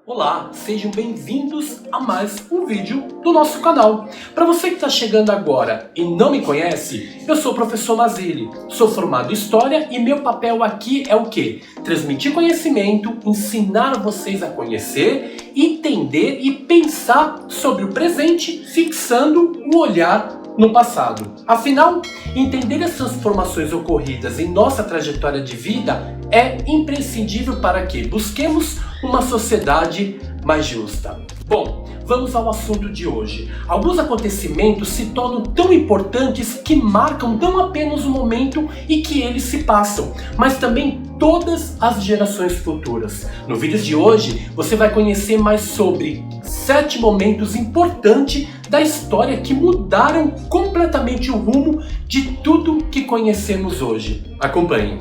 Olá, sejam bem-vindos a mais um vídeo do nosso canal. Para você que está chegando agora e não me conhece, eu sou o professor Mazili, sou formado em História e meu papel aqui é o quê? Transmitir conhecimento, ensinar vocês a conhecer, entender e pensar sobre o presente, fixando o olhar no passado. Afinal, entender as transformações ocorridas em nossa trajetória de vida é imprescindível para que busquemos uma sociedade mais justa. Bom, vamos ao assunto de hoje. Alguns acontecimentos se tornam tão importantes que marcam não apenas o momento em que eles se passam, mas também todas as gerações futuras. No vídeo de hoje, você vai conhecer mais sobre 7 momentos importantes da história que mudaram completamente o rumo de tudo que conhecemos hoje. Acompanhe.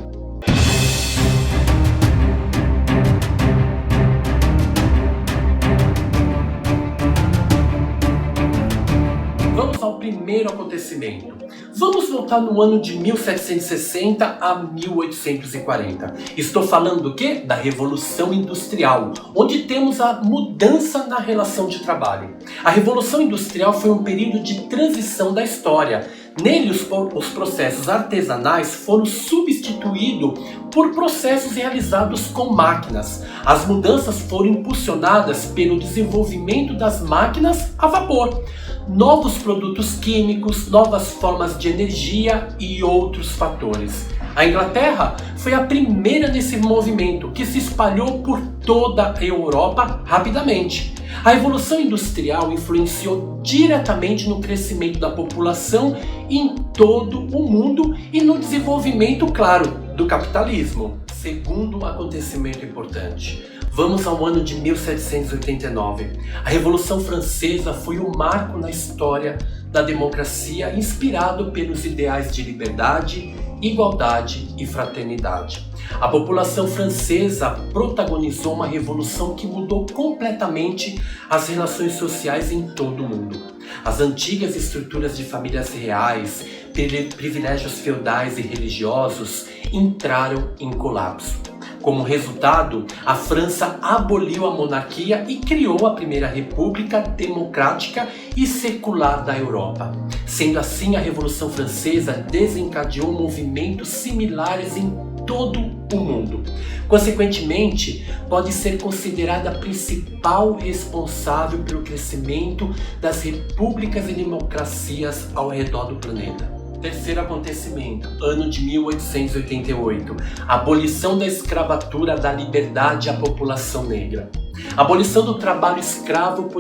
Vamos ao primeiro acontecimento. Vamos voltar no ano de 1760 a 1840. Estou falando do quê? Da Revolução Industrial, onde temos a mudança na relação de trabalho. A Revolução Industrial foi um período de transição da história. Nele, os processos artesanais foram substituídos por processos realizados com máquinas. As mudanças foram impulsionadas pelo desenvolvimento das máquinas a vapor, novos produtos químicos, novas formas de energia e outros fatores. A Inglaterra foi a primeira nesse movimento, que se espalhou por toda a Europa rapidamente. A Revolução Industrial influenciou diretamente no crescimento da população em todo o mundo e no desenvolvimento, claro, do capitalismo. Segundo acontecimento importante. Vamos ao ano de 1789. A Revolução Francesa foi um marco na história da democracia, inspirado pelos ideais de liberdade, igualdade e fraternidade. A população francesa protagonizou uma revolução que mudou completamente as relações sociais em todo o mundo. As antigas estruturas de famílias reais, privilégios feudais e religiosos entraram em colapso. Como resultado, a França aboliu a monarquia e criou a primeira república democrática e secular da Europa. Sendo assim, a Revolução Francesa desencadeou movimentos similares em todo o mundo. Consequentemente, pode ser considerada a principal responsável pelo crescimento das repúblicas e democracias ao redor do planeta. Terceiro acontecimento, ano de 1888, abolição da escravatura dá liberdade à população negra. A abolição do trabalho escravo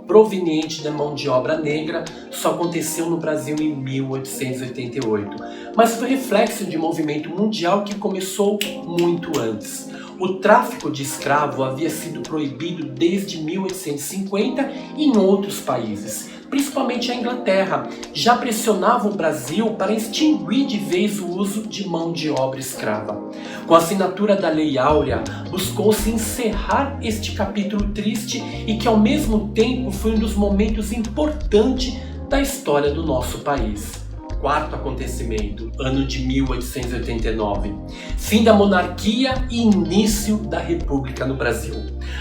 proveniente da mão de obra negra só aconteceu no Brasil em 1888, mas foi reflexo de um movimento mundial que começou muito antes. O tráfico de escravo havia sido proibido desde 1850 em outros países. Principalmente a Inglaterra, já pressionava o Brasil para extinguir de vez o uso de mão de obra escrava. Com a assinatura da Lei Áurea, buscou-se encerrar este capítulo triste e que ao mesmo tempo foi um dos momentos importantes da história do nosso país. Quarto acontecimento, ano de 1889. Fim da monarquia e início da república no Brasil.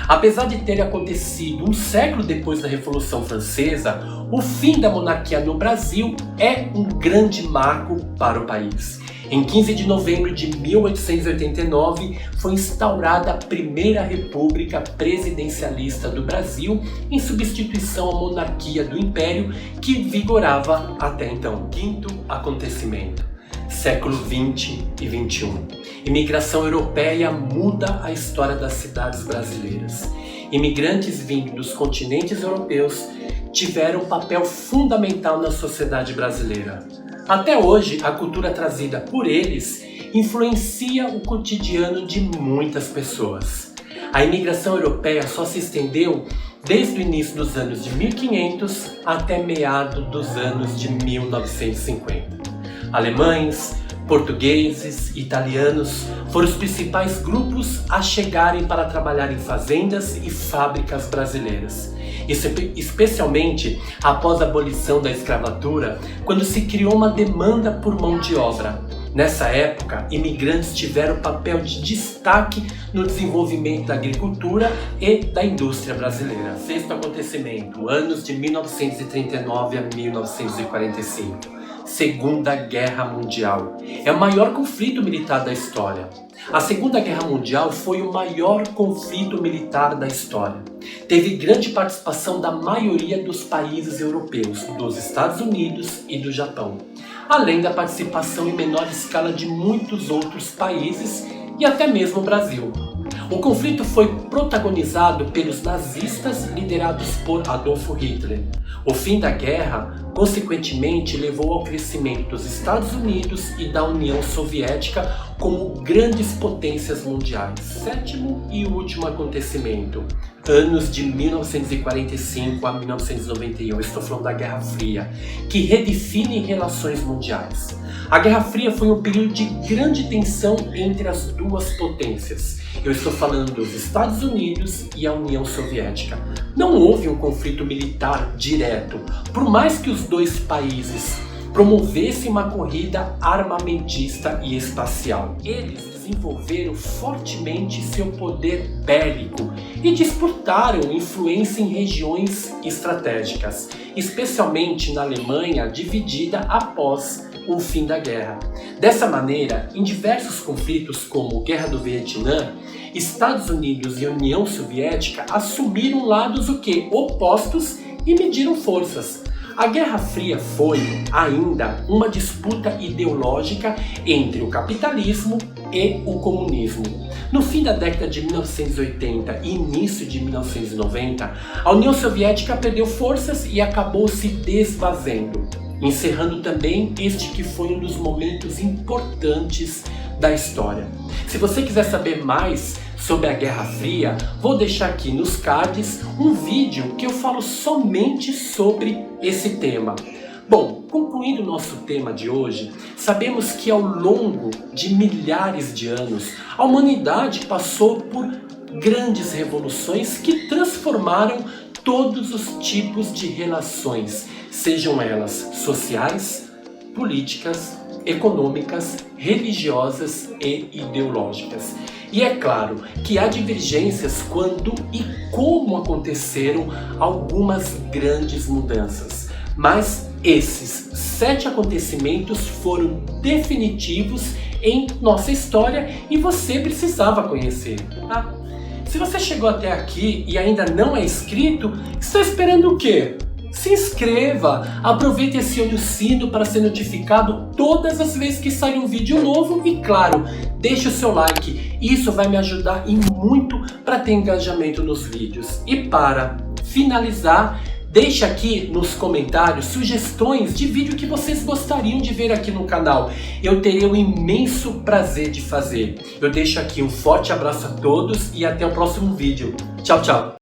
Apesar de ter acontecido um século depois da Revolução Francesa, o fim da monarquia no Brasil é um grande marco para o país. Em 15 de novembro de 1889, foi instaurada a primeira república presidencialista do Brasil, em substituição à monarquia do Império, que vigorava até então. Quinto acontecimento, século 20 e 21. Imigração europeia muda a história das cidades brasileiras. Imigrantes vindos dos continentes europeus tiveram um papel fundamental na sociedade brasileira. Até hoje, a cultura trazida por eles influencia o cotidiano de muitas pessoas. A imigração europeia só se estendeu desde o início dos anos de 1500 até meados dos anos de 1950. Alemães, portugueses e italianos foram os principais grupos a chegarem para trabalhar em fazendas e fábricas brasileiras. Isso especialmente após a abolição da escravatura, quando se criou uma demanda por mão de obra. Nessa época, imigrantes tiveram papel de destaque no desenvolvimento da agricultura e da indústria brasileira. Sexto acontecimento, anos de 1939 a 1945. Segunda Guerra Mundial. É o maior conflito militar da história. A Segunda Guerra Mundial foi o maior conflito militar da história. Teve grande participação da maioria dos países europeus, dos Estados Unidos e do Japão, além da participação em menor escala de muitos outros países e até mesmo o Brasil. O conflito foi protagonizado pelos nazistas liderados por Adolf Hitler. O fim da guerra, consequentemente, levou ao crescimento dos Estados Unidos e da União Soviética como grandes potências mundiais. Sétimo e último acontecimento, anos de 1945 a 1991, estou falando da Guerra Fria, que redefine relações mundiais. A Guerra Fria foi um período de grande tensão entre as duas potências. Eu estou falando dos Estados Unidos e a União Soviética. Não houve um conflito militar direto, por mais que os dois países promovessem uma corrida armamentista e espacial. Eles desenvolveram fortemente seu poder bélico e disputaram influência em regiões estratégicas, especialmente na Alemanha dividida após o fim da guerra. Dessa maneira, em diversos conflitos como Guerra do Vietnã, Estados Unidos e União Soviética assumiram lados opostos e mediram forças. A Guerra Fria foi, ainda, uma disputa ideológica entre o capitalismo e o comunismo. No fim da década de 1980 e início de 1990, a União Soviética perdeu forças e acabou se desfazendo, encerrando também este que foi um dos momentos importantes da história. Se você quiser saber mais sobre a Guerra Fria, vou deixar aqui nos cards um vídeo que eu falo somente sobre esse tema. Bom, concluindo o nosso tema de hoje, sabemos que ao longo de milhares de anos, a humanidade passou por grandes revoluções que transformaram todos os tipos de relações, sejam elas sociais, políticas, econômicas, religiosas e ideológicas. E é claro que há divergências quando e como aconteceram algumas grandes mudanças, mas esses 7 acontecimentos foram definitivos em nossa história e você precisava conhecer, tá? Se você chegou até aqui e ainda não é inscrito, está esperando o quê? Se inscreva, aproveite e acione o sino para ser notificado todas as vezes que sair um vídeo novo e, claro, deixe o seu like, isso vai me ajudar e muito para ter engajamento nos vídeos. E para finalizar, deixe aqui nos comentários sugestões de vídeo que vocês gostariam de ver aqui no canal. Eu terei um imenso prazer de fazer. Eu deixo aqui um forte abraço a todos e até o próximo vídeo. Tchau, tchau!